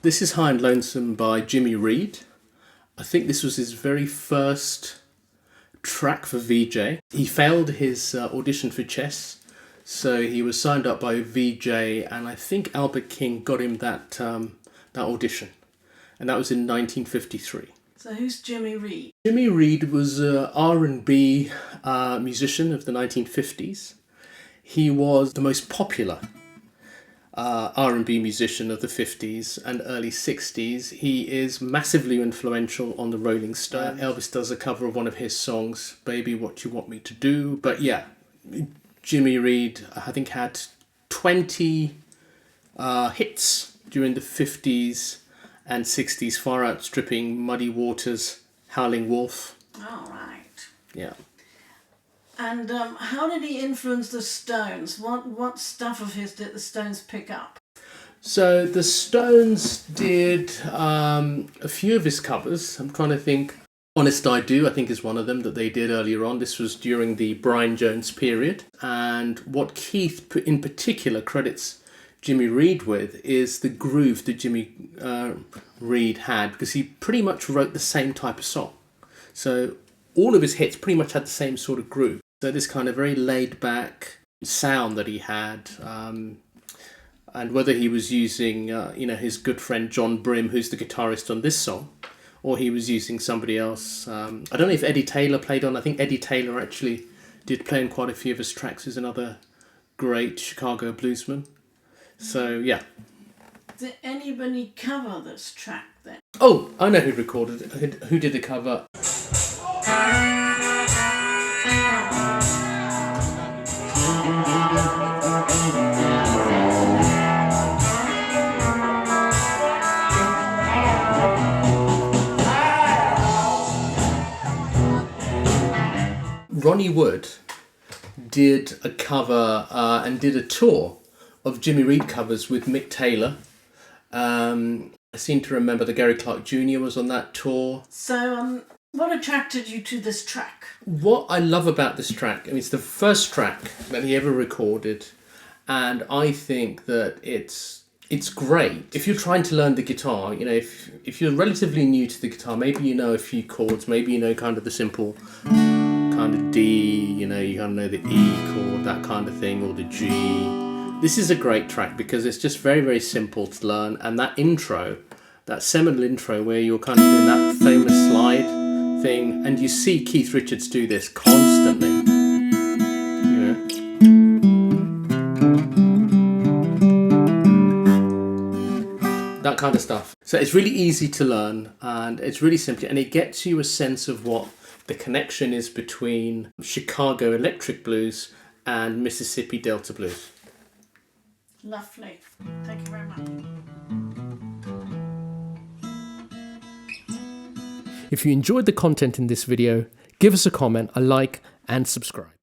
This is High and Lonesome by Jimmy Reed. I think this was his very first track for VJ. He failed his audition for Chess, so he was signed up by VJ, and I think Albert King got him that audition, and that was in 1953. So who's Jimmy Reed? Jimmy Reed was an R&B musician of the 1950s. He was the most popular R&B musician of the 50s and early 60s. He is massively influential on the Rolling Stones. Elvis does a cover of one of his songs, Baby What You Want Me to Do. But yeah, Jimmy Reed, I think, had 20 hits during the 50s and 60s, far outstripping Muddy Waters, Howling Wolf. Oh, right. Yeah. And how did he influence the Stones? What stuff of his did the Stones pick up? So the Stones did a few of his covers. I'm trying to think. Honest I Do, I think, is one of them that they did earlier on. This was during the Brian Jones period. And what Keith in particular credits Jimmy Reed with is the groove that Jimmy Reed had, because he pretty much wrote the same type of song. So all of his hits pretty much had the same sort of groove. So this kind of very laid-back sound that he had, and whether he was using, his good friend John Brim, who's the guitarist on this song, or he was using somebody else. I don't know if Eddie Taylor played on. I think Eddie Taylor actually did play on quite a few of his tracks. He's another great Chicago bluesman. So, yeah. Did anybody cover this track then? Oh, I know who recorded it. Who did the cover? Ronnie Wood did a cover and did a tour of Jimmy Reed covers with Mick Taylor. I seem to remember that Gary Clark Jr. was on that tour. So, what attracted you to this track? What I love about this track, it's the first track that he ever recorded, and I think that it's great. If you're trying to learn the guitar, if you're relatively new to the guitar, maybe you know a few chords, maybe you know kind of the simple kind of D, you kind of know the E chord, that kind of thing, or the G. This is a great track because it's just very, very simple to learn, and that intro, that seminal intro where you're kind of doing that famous slide thing, and you see Keith Richards do this constantly. That kind of stuff. So it's really easy to learn, and it's really simple, and it gets you a sense of what the connection is between Chicago electric blues and Mississippi Delta blues. Lovely. Thank you very much. If you enjoyed the content in this video, give us a comment, a like, and subscribe.